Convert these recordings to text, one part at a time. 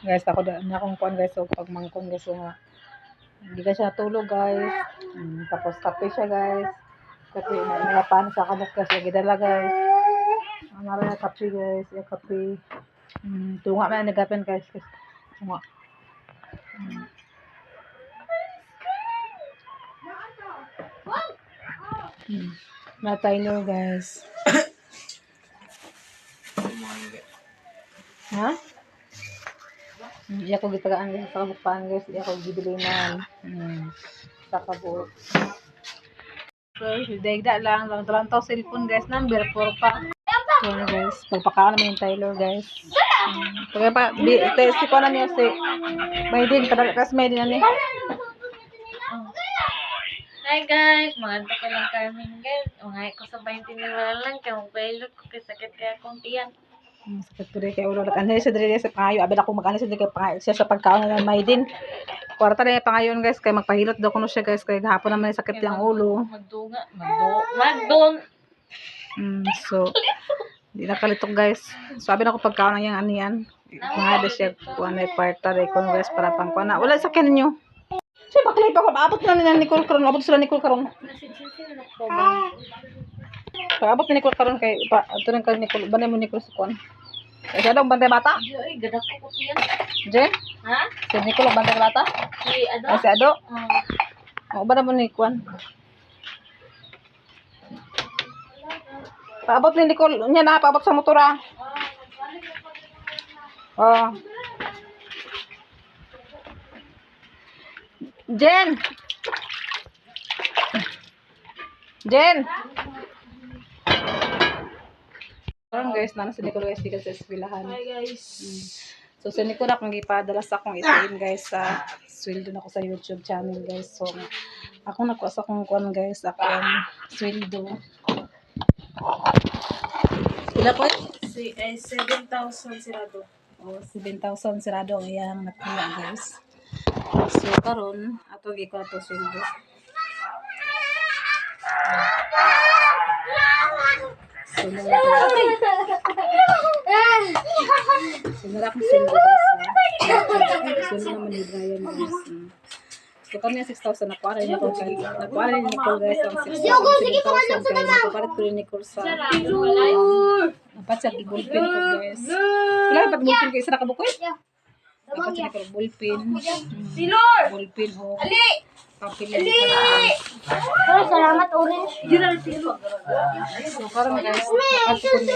Guys, ako na akong kuan guys, so pag mangkon guys, so nga hindi ka siya natulog guys. Tapos kape siya guys. Kape na pan sa kamot kasi gidala guys. Ang mara kape guys, ya kape. Tunga man nagapen guys. Tunga. Na Tyler guys. Ha? Iya ko gitagaan guys sa kabukpaan guys. Iya ko gibilinan. Sa kabuk. So, hidagda lang. Lang taw cellphone guys. Number 4 pa. So, guys. Pagpakaan naman yung Tyler guys. Kaya pa, si ko na niya si Maydin. Kasi Maydin na niya. Hi guys, maganda ko lang kami guys. Mga ko sa 20 nila lang kaya magpailot ko kay sakit kaya akong tiyan. Sakit ko rin kaya ulo. Nag-anay sa diri sa pangayo. Abel ako mag-anay sa diri kaya pangayo siya sa pagkaon na Maydin. Kwarta na yung pangayon guys. Kaya magpahilot daw ko na siya guys. Kaya hapon naman sakit yung ulo. Magdon. So, di nakalitok guys. Sabi na ko pagkaon ng yung aniyan. Mga da siya kuha na kwarta rin ko guys para pang kuha na. Wala sakyan ninyo. Siya baklay pa ko. Abot na nila Nicole karon. Abot sila Nicole karon. Abot ni Nicole karon kay ito rin kay Nicole. Banay mo Nicole sa kuha. Kaya daw bantay bata? Ay, gadak ko tiyan. Jen? Ha? Si Nicole bantay bata? Si Ado? Ay, si Ado? O ba naman ni Kwan? Paabot ni Nicole. Niya na, paabot sa motora. Oh. Jen! Jen! Parang guys, nana si Nicole guys, di ka sa eskwelahan. Hi guys. So, sa Nicole akong ipadalas akong itain guys sa sweldo na ko sa YouTube channel guys. So, ako nakuha sa akong kuwan guys, akong sweldo. Ila po? 7,000 sirado. O, 7,000 sirado ang iyang nakuha guys. So, karon ato gi ko ato sweldo. So, nara ko sweldo guys. Sweldo naman ni Brian guys. So, kami 6,000 nakuha rin Nicole guys. Nakuha rin Nicole guys ang 6,000, 7,000 kaya nakupalit ko rin Nicole sa dapat sa ballpen ko guys. Wala pa ballpen ko isa na kabukoy? Dapat sa Nicole ballpen. Silor! Ballpen o Ali! papel. Salamat orange. So, parang guys, nakati ko ni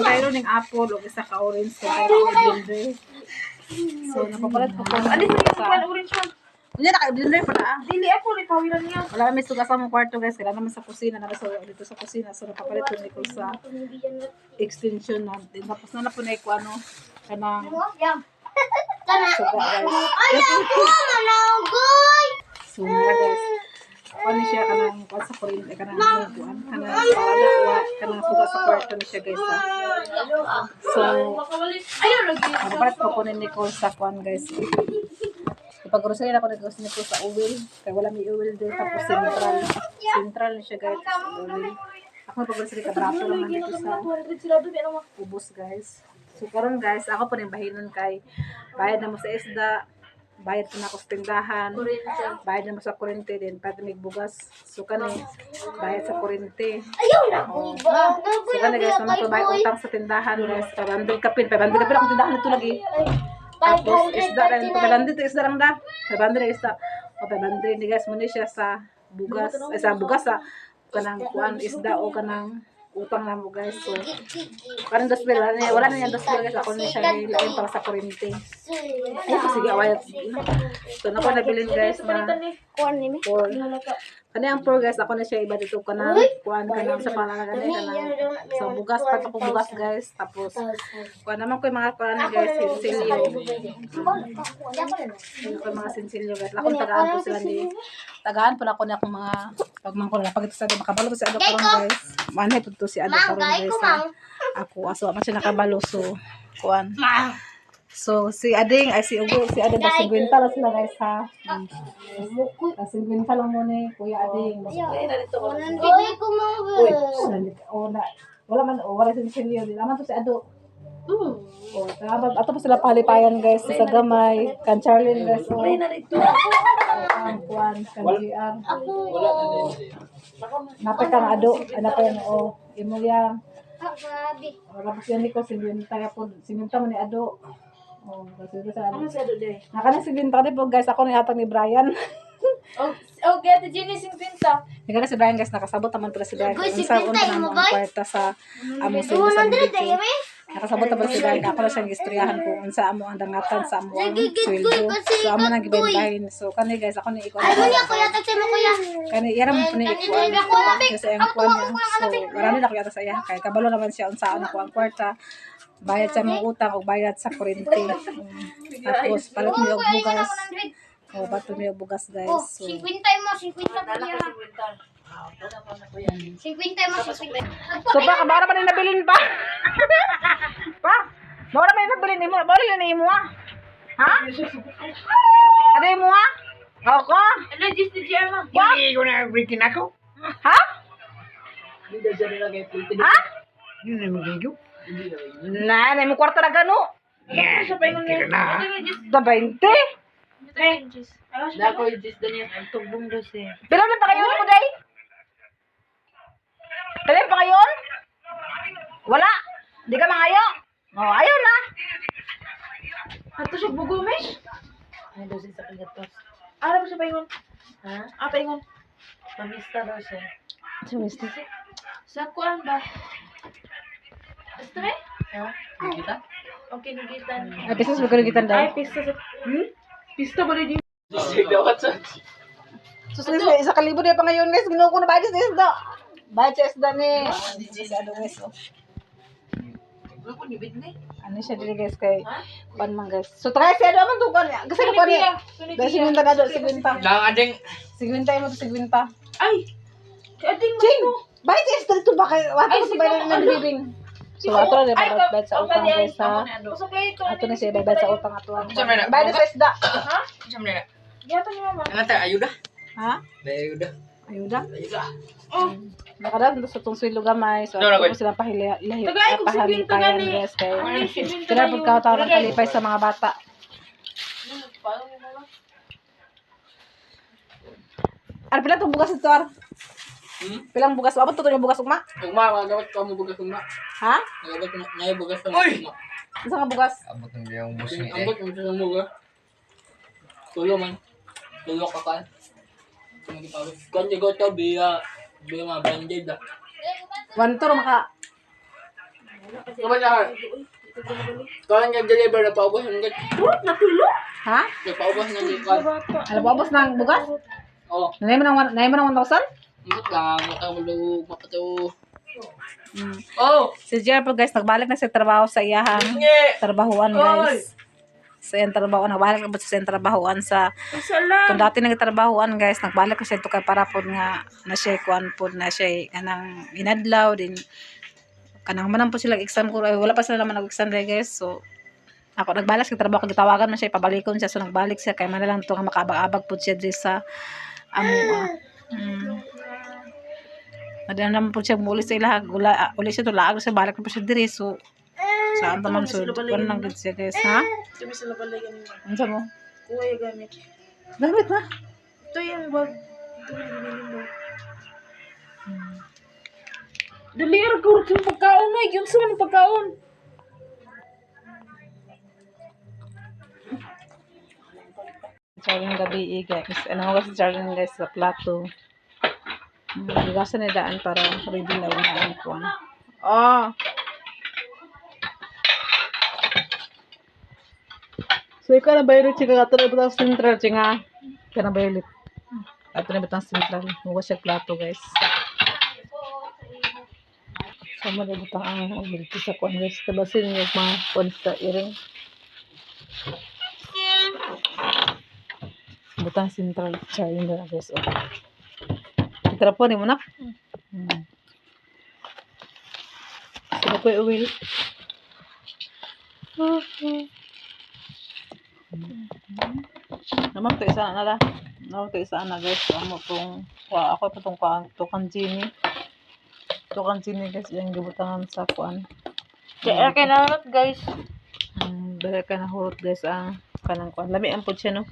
Tayo ng apple o isa ka orange so tayo ng blender. So, napapalit ko po sa Orange one. Unya naka-blender pala. Dili ako ni pawilan niya. Wala may suga sa mong kwarto guys. Kailangan naman sa kusina. Dito sa kusina. So, napapalit ko ni ko sa extension na. Tapos na po na ko ano. Kanang suga guys. So, nga guys. Ano siya kanang kuha sa kuryente. Kanang kuhaan. Kanang suga sa kwarto na siya guys. So, napapalit ko ni Nicole sa kuhaan guys. Ipag-grocery na ako nag-grocery nito sa oil. Kaya wala may oil din. Tapos central. Central na siya guys. Oil. Ako ipag-grocery ka. Barato naman dito sa ubos guys. So karon guys, ako po rin bahinon kay bayad na mo sa isda. Bayad po na ako sa tindahan. Bayad na mo sa kurente din. Pati may bugas. So kani, bayad sa kurente. So kani guys, naman ko bayad utang sa tindahan guys. 500 kapin. 500 kapin ako tindahan nito lagi. Tapos isda rin. 500 isda lang da. 500 isda. O 500 ni guys. Muna siya sa bugas. Ay sa bugas sa kanang kuan isda o kanang utang na mo guys. So kanang dospel. Wala na yan dospel guys. Ako na siya nilain para sa kurente. Ay sige away. So naku nabilin guys na for kani ang pro guys. Ako na siya iba dito kanang kuan kanang sa pangalan kanang sa bugas pa ako bugas guys. Tapos kuan naman ko yung mga kuan guys sinsilyo. Ko mga sinsilyo guys. Lakon tagaan po sila ni tagaan po na ako na akong mga pagmangko na pag ito sa makabalo ko si Ado karon guys. Manay po to si Ado karon guys. Ako aso man siya nakabalo so kuan. So, si Ading, ay si Ugo, si Ading, kasi 50 lang sila guys ha. Kasi 50 lang muna Kuya Ading. Uy, wala man, wala sinsilyo. Di naman to si Ado. Oh, ato pa sila palipayan guys sa gamay. Kan Charlene guys. Oh, ang kuan kan GR. Napay kang ado, ano pa yan oh. Imo yang. Wala pa siya ni ko siminta po, siminta mo ni ado. Oh, kasi sa ado. Ano sa doon? Naka na siminta di po guys, ako ni atang ni Brian. Okay, ate Jenny, sing pinta. Nagana si Brian guys, nakasabot naman pala si Brian. Unsa na mo ang kwarta sa among sino sa video. Nakasabot na pala si Brian. Ako na siyang istoryahan kung unsa amo ang dangatan sa amo ang sweldo. So amo nang gibahin. So kani guys, ako ni ikaw. Kani yara mo ni ikaw. Kasi ang kuan niya. So marami na kaya sa iya. Kay kabalo naman siya unsa ako ang kwarta. Bayad sa mga utang o bayad sa kuryente. Tapos palit mo yung bugas. O bato mo yung bugas guys. So 50 mo, 50 so pa, kabara pa rin nabilin pa. Pa, bawara pa rin nabilin mo. Bawara yun na imo ah. Ha? Ano imo ah? Ako? Ano, just the Gemma? Hindi ko na breaking ako. Ha? Ha? Yun na magigo. Na mo kwarta na gano. Yes, tira na. Da 20? Dako yung just the niya. Ang tugbong dos eh. Pero na pa kayo mo day? Pero pa kayo? Wala. Di ka mangayo. Oh, ayaw na. Ato siya bugumish? Ano daw siya sa kagatos? Ano ba siya paingon? Ha? Ah, paingon. Mamista daw siya. Sumisti. Sa kuan ba? Estre? Ha? Kita? Okay, nagitan. Ay, business mo kanugitan daw. Ay, pista sa... Pista ba rin yung... Susunod sa isa kalibo na pa ngayon guys. Ginuha ko na bayad sa isda. Bayad sa isda ni. Ano guys. Oh. Ano siya dili guys kay pan man guys. So try siya naman to kan. Kasi ko ni. Dahil sigunta na do sigunta. Lang ading. Sigunta mo to sigunta. Ay! Ating Ching. Bayad sa isda to ba kay wato ko sa bayad ng living. So ato na bayad sa utang guys ha. Ato na siya bayad sa utang ato. Bayad sa isda. Ha? Siyam na. Gato ni mama. Ano tayo? Ayuda? Ha? Ayuda. Ayuda. Ayuda. Oh. Nakadaan sa itong swilo gamay. So, No, no, ako wait. sila Tagay, kung sikwinto pahalipayan gani. guys. Kaya, Ay, sikwinto sila na yun. pagkataon ng kalipay sa mga bata. Ano pila itong bugas ito, Ar? Pilang bugas? Abot ito yung bugas ugma? Ugma, magagawat ko mo bugas ugma. Ha? Magagawat ko na yung bugas ugma. Isa nga bugas? Abot ng biyang bus ni Ambot mo sa mga tulo man. Tulo ka kan. Kan yung goto, biya mga banded ah. One tour maka. Kaman na, kan yung deliver na paubos ng gat. Ha? Paubos ng gat. Ano ba ubos ng bugas? Oo. Nanay mo ng 1,000? Ambot lang, makawalog, mapato. Mm. Oh! Si Jer po guys, nagbalik na sa trabaho sa iyahang Nge! trabahuan guys. Sa iyang trabaho, nagbalik na po sa iyang trabahuan sa kung dati nagtrabahuan guys, nagbalik ko siya ito kay para po nga na siya kuan po na siya kanang inadlaw din kanang manan po sila exam ko wala pa sila naman nag-exam guys. So ako nagbalik sa trabaho, gitawagan man siya ipabalikon siya, so nagbalik siya kay man lang to nga makaabag-abag po siya diri sa Madala naman po siya muli sa ilaha. Uli siya to laag siya balik na po siya diri. So saan naman so kuan lang gid siya guys ha? Sabi sila balay ganin mo. Unsa mo? Kuha yung gamit. Gamit na. Ito yung bag. Ito yung binilin mo. Dali, aragurot yung pagkaon mo. Yung saan yung pagkaon? Charling gabi guys. Ano mo kasi charling guys sa plato. Bigasan na daan para ready na yung nain ko. Oh! So ikaw na violet siya ato na bitang central siya nga. Ikaw na violet. Ato na bitang central. Huwag siya plato guys. Sama na bitang ang ability sa kuwan guys. Tabasin yung mga kuwan sa iring. Butang central siya yun na guys. Oh. Tara po ni mo na. Sila po yung uwi. Naman ito isa na la. Naman ito isa na guys. Ako pa itong tukang Gini. Tukang Gini guys. Yung gibutangan sa kuan. Kaya kinarot guys. Dala ka na hurot guys ang kanang kuan. Lami ang pud siya no.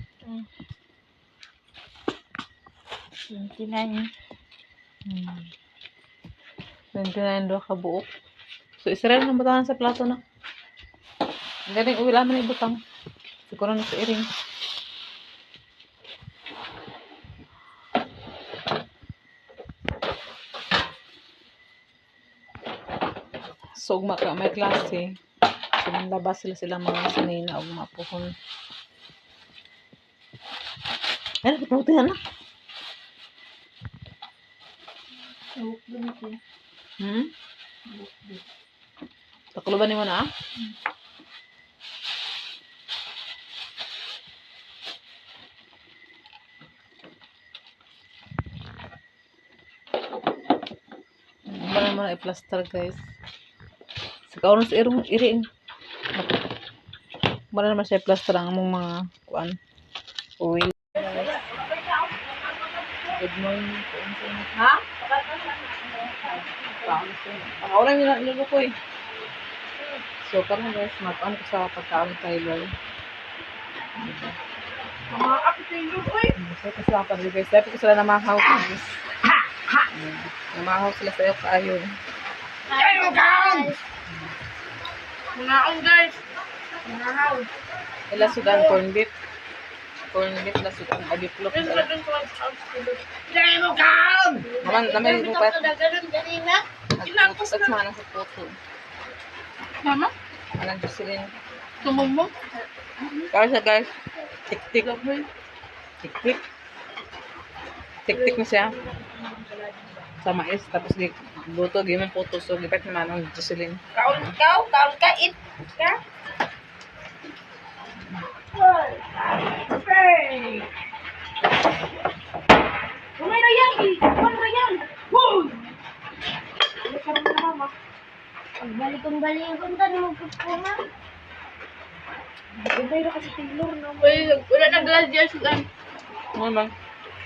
29. 29 do ka buok. So Israel na butahan sa plato na. Ang galing uwi lang na ibutang. Siguro na sa iring. So ugma ka may klase. So labas sila mga sinina ugma pohon. Ano ka tawag na? Takuluban ni mo na ah? Wala naman i-plaster guys. Sa kaunon sa iring. Wala naman siya i-plaster ang among mga kuan. Oil. Good morning. Ha? Pang-oran nila nilo ko eh. So, karon guys, mag-on ko sa pagkaon Tyler. Mga apitilo ko eh. So, kasi ako pag guys, dapat ko sila namahaw guys. Namahaw sila sa iyo kaayo. Kayo guys! Mga guys! Mga Ila sudan corn beef. Corn beef na sudan agiplok. Naman yung pat. Nagpapos at mga nasa puto. Mama? Anong gusilin. Tumumong? Kaya siya guys. Tik-tik. Tik-tik. Tik-tik na siya. Sa mais. Tapos luto. Gimong puto. So, lipat naman ang gusilin. Kaon ka, eat ka. Hey! Umay na yan, Umay na yan! Woo! Balik-balik ta mo pupuma. Ibay na kasi Taylor, no? Wala na glass dyan, Sudan. Ano ba?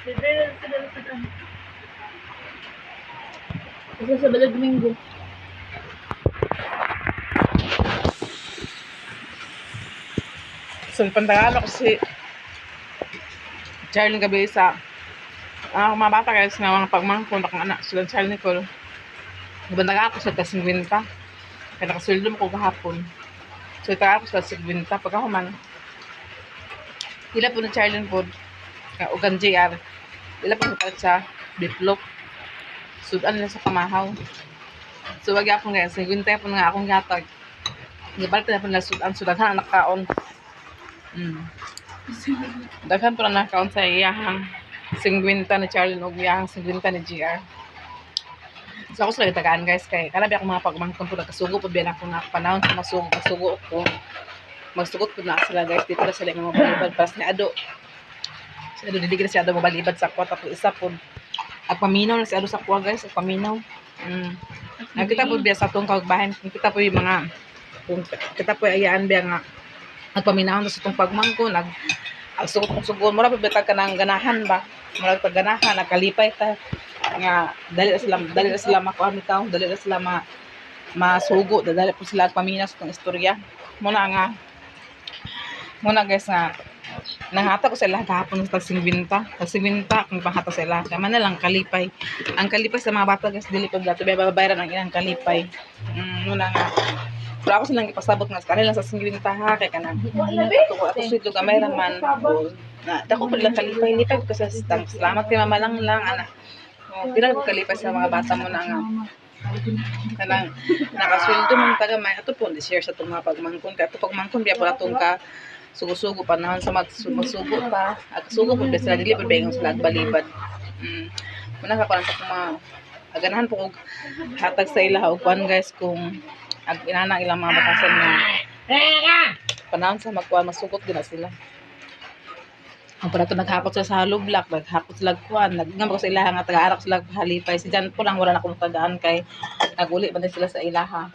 Ibay na Sudan, Sudan. Kasi sa Balag Domingo. So, pantagalo ko si Charlie gabi sa mga bata guys nga mga pagmangkon akong anak sila Charlie Nicole. Nabandaga ako sa tasingwinta. Kaya nakasuldo mo ko kahapon. So, itaga ako sa tasingwinta. Pagkahuman, ila po na Charlie po ugang JR. Ila po na sa biplop. Sudan nila sa pamahaw. So, wag yapon guys. Tasingwinta po nga akong yatag. Nabalik na po nila Sudan ha, nakaon. Daghan po na nakaon sa iyahang 50 ni Charlie o iyahang 50 ni GR. So ako sila tagaan guys kay kanabi ako mga pagmangkon po nagkasugo po biyan ako nga panahon sa masugo ko. Magsugot po na sila guys dito na sila nga mabalibad para sa ado. Si ado dili na si ado mabalibad sa kwa tapos isa po agpaminaw na si ado sa kwa guys agpaminaw. Nakita po biya sa tong kagbahan kita po yung mga kita po ayaan biya nga nagpaminaw na sa itong pagmangko, sugot mura pa bitag ka ng ganahan ba? Mura pa ganahan, nagkalipay ta. Nga, dali na sila makuha bitaw, dali na sila masugo, dali po sila nagpaminaw sa itong istorya. Muna guys nga, nanghata ko sila kahapon sa tagsingwinta, kung panghata sila. Kaya man na lang kalipay. Ang kalipay sa mga bata guys, dili pa blato, babayaran ang ilang kalipay. Muna nga, pero ako silang ipasabot nga sa kanila sa singwinta ha kay kanang ako sweet gamay raman na dako pa lang kalipay ko sa sistang salamat kay mama lang ana pila ko kalipay sa mga bata mo na nga kanang nakasweldo man taga may ato po ni share sa tong mga pagmangkon kay ato pagmangkon biya pala tong ka sugo-sugo panahon sa magsugo pa agsugo pud sila dili pud bayong sila balibad muna ka lang sa mga aganahan po og hatag sa ila og kwan guys kung ag inana ilang mga batasan na panahon sa magkuhan masugot din na sila ang para ito naghakot sila sa halublak naghakot sila kuhan nagngamag sa ilaha nga taga-arak sila halipay si Jan po lang wala na akong tagaan kay naguli ba din sila sa ilaha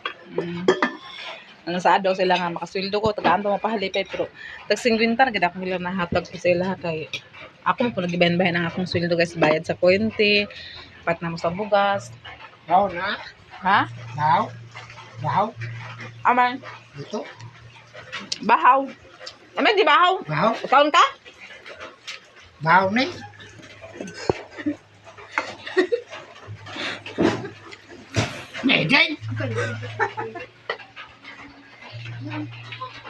sa adaw sila nga makasweldo ko tagaan to mapahalipay pero tagsingwintar gid ako nila nahatag ko sa ilaha kay ako po nagibayan-bayan ang akong sweldo guys bayad sa kuwente pat na mo sa bugas Now na? ha? Now? Bahaw? Aman. Dito? Bahaw. Aman, di bahaw? Bahaw? Kaon ka? Bahaw na eh. Medyan!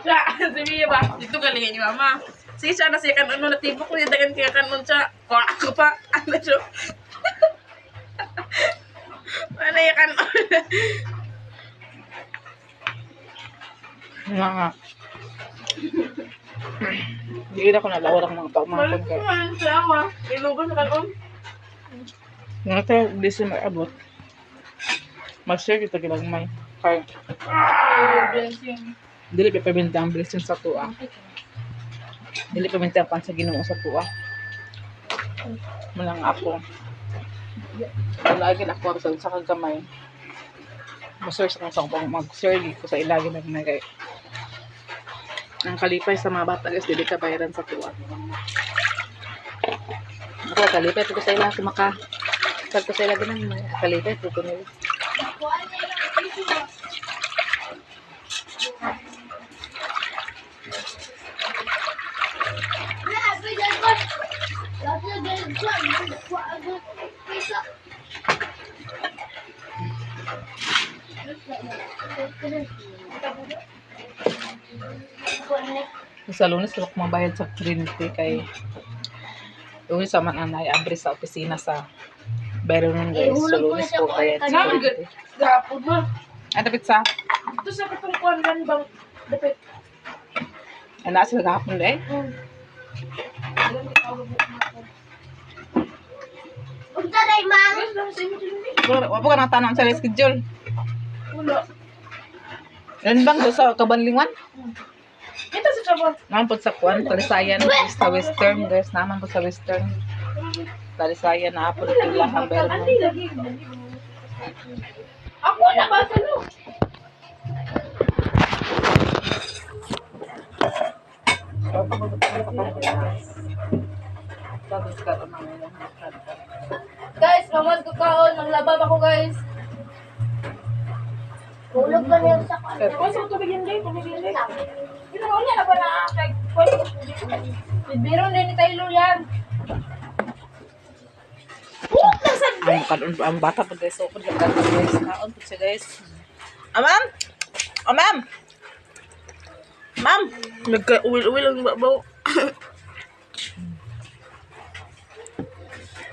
Sabi ba? Dito galingan ni mama. Sige siya na siya kanon na tibok ko yung dagan kaya kanon siya. O ako pa. Ano siya? Ano yung kanon? Nga. Hindi na ko nalawar ang mga pagmangkon ka. Malit siya ma. Ilugan sa kanon. Nga tayo, hindi siya mag-abot. Mag-share kita kilang may. Kaya. Dili pa pabinta ang blessing sa tuwa. Dili pa pabinta ang sa Ginoo sa tuwa. Malang ako. Lagi na ako sa kagamay. Mag-search ako sa mag-search ko sa ilagi na ginagay. Ang kalipay sa mga bata guys, dili ka bayaran sa tuwa. Ako kalipay ko sa ila kumaka. Pag ko sa ila ganang kalipay ko nila. Sa Lunes, ako mabayad sa Trinity kay Lunes sa mananay, abri sa opisina sa Bayron guys. Sa Lunes po bayad sa Trinity. Gapod mo. Ay, dapat sa? Ito sa katungkuan gan bang dapat. Ay, nasa nagahapon eh. Unta day mang. Wapo ka nang tanong sa schedule. Wala. Yan bang doon sa Kabanlingan? Ito sa chabon. Naman po sa Kuan, Talisayan, sa Western guys. Naman po sa Western. Talisayan na po dito lang ang Bayron. Lagi. Ako na ba sa no? Guys, mamad ko kaon. Naglabab ako guys. Hulog ba niya sa kaon? Kasi ito bigyan din. Ito mo niya na ba na kay Biro din ni Taylor yan. Ang bata po guys. So, pag guys. Kaon po siya guys. Ma'am! Ma'am! Ma'am! Nagka-uwil-uwil ang babaw.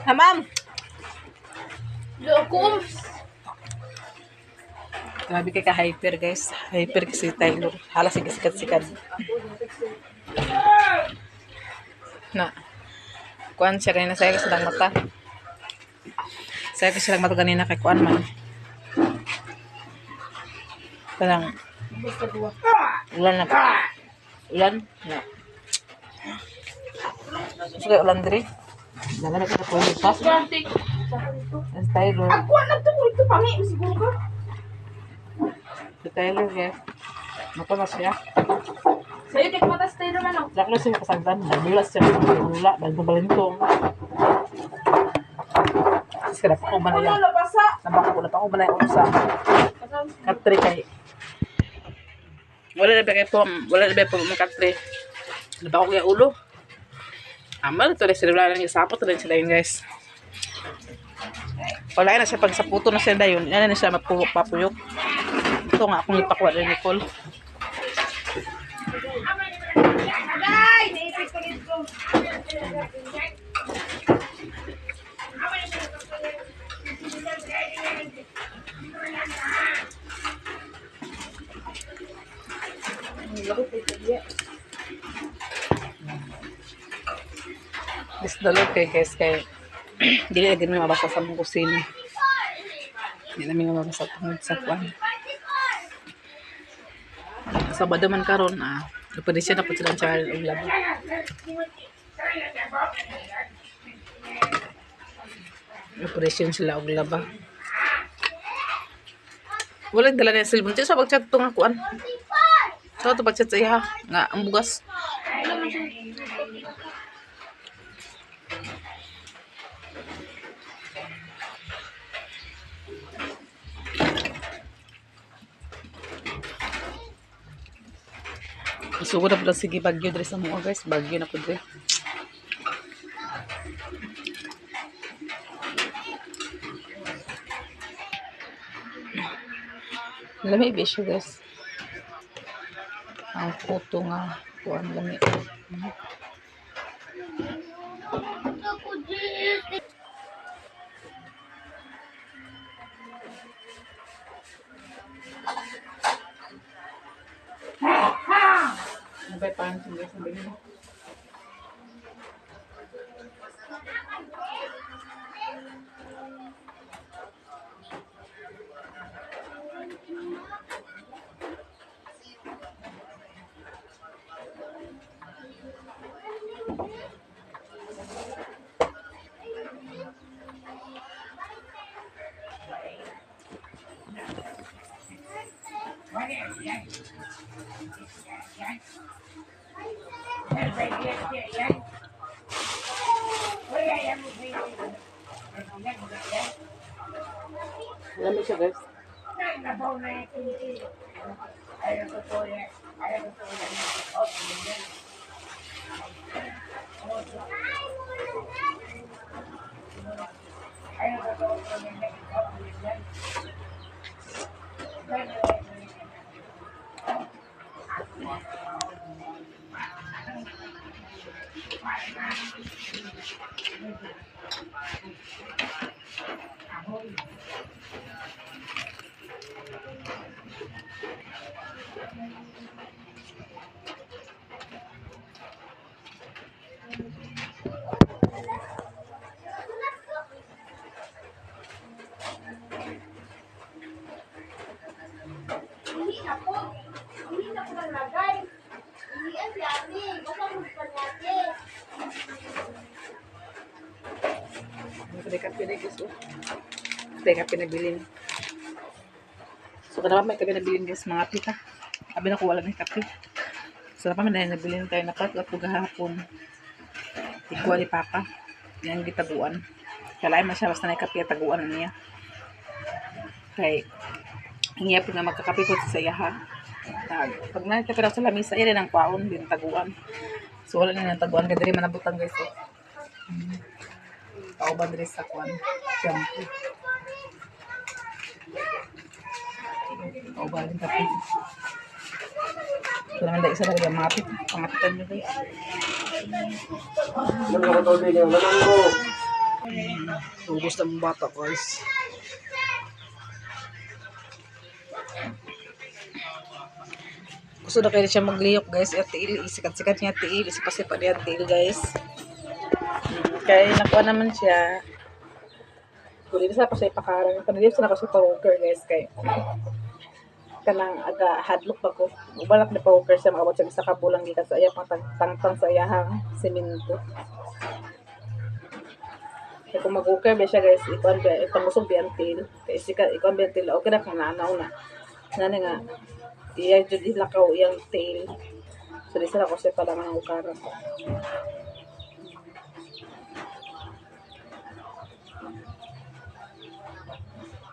Ma'am! Lokum. Grabe kay ka-hyper guys. Hyper kasi Taylor. Hala sikat-sikat. Na. Kuan siya kanina saya kasi lang mata. Saya kasi lang mata kanina kay Kuan man. Parang ulan na. Ulan? Na. Sige, ulan diri. Dala na kita po yung sas. Ang Taylor. Ako na to. Ito pangi. Siguro ka. Si Taylor guys. Mata na siya. Sa'yo, tek matas tayo naman ako. Jack na siya kasagdan. Nagbulas siya. Nagbulas. Nagbabalintong. Kasi na pa ako ba na yan? Nabasa. Nabako na pa ako ba na yung sa katri kay. Wala na ba kayo po. Wala na ba po mga katri. Nabako ko yung ulo. Amal, ito na sila lang yung sapot. Ito na sila yun guys. Wala na siya pag sa puto na siya dayon. Yan na siya mapapuyok. Ito nga akong ipakuha na Nicole. Ay, naipit ko nito. This dalog kay guys kay dili lagi may mabasa sa mong kusina. Hindi namin mabasa tungod sa kuan. Sabado man karon pwede siya na po silang channel og labo. Operation sila og laba. Wala dala na cellphone sa pag-chat to nga kuan. So to pag-chat sa iya nga ang bugas. Sugod na po sige bagyo dre sa mga guys. Bagyo na po dre. Lami bisyo guys. Ang photo nga. Kuan lami. Nabay pa ang guys. Nabay nila. Lami siya guys. Kape na guys. Kape na bilin. So kada may kape na bilin guys mga pita. Abi na ko wala ng kape. So pa man na nabilin tayo na pat at gahapon. Ikuha ni Papa. Yan gitaguan. Kalaay man siya basta na kape taguan niya. Kay niya po nga magkakape po sa iya ha. Pag nakikita sa lamisa, yan ang kwaon din taguan. So wala na ng taguan kaya diri manabutang guys. Pauban rin sa kwan. Shampoo. Pauban rin kape. Ito naman dahil isa na rin mapit. Pangapitan nyo guys. Ubus na mong bata guys. Gusto na kayo siya magliyok guys. At tiil, isikat-sikat niya tiil. Isipasipa niya tiil guys. Kaya nakuha naman siya. Kuli sa pa siya ipakarang. Panilip sa nakasya pa-walker guys. Kaya kanang aga hadlock ba ko. Ubalak na pa-walker siya. Makabot siya sa kabulang gikan sa iya. Pang sa iyahang semento. Kaya kung mag-walker ba siya guys. Ikuan ba. Ipangusog biyantil. Kaya ikuan biyantil. Okay na kung nanaw na. Nani nga. Iya jud ilakaw iyang tail. So di sila ko siya pala mga ukarang.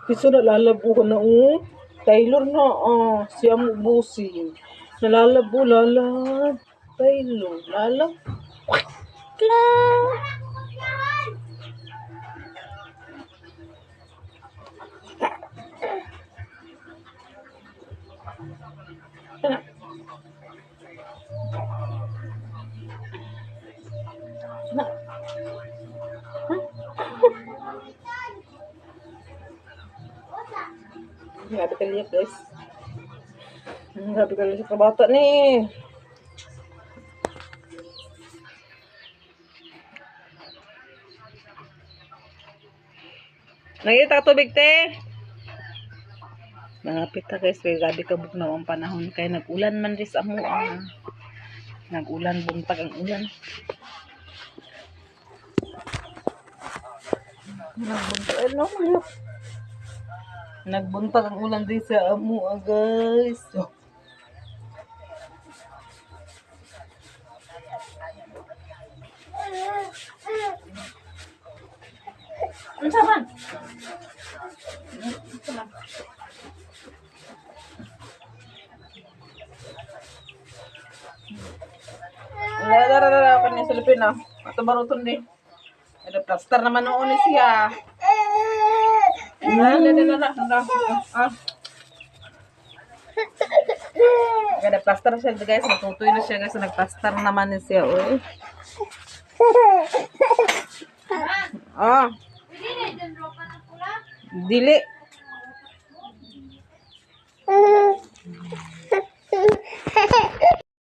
Piso na lalabo ko na Taylor na siya mo busing. Nalalabo Taylor lalab. Grabe ka liyak guys. Grabe ka liyak sa bata ni. Nakita ka tubig te. Malapit na guys. Kaya gabi ka buk na ang panahon. Kaya nag-ulan man rin sa mo. Nag-ulan. Buntag ang ulan. Nagbuntag ang ulan din sa amo guys. Ano saman? sa Pilipino. Ato baruton di. Ada plaster naman noon ni siya. Ada plaster siya guys. Natutoy na siya guys. Nagplaster naman ni siya. Uy. Oh. Dili.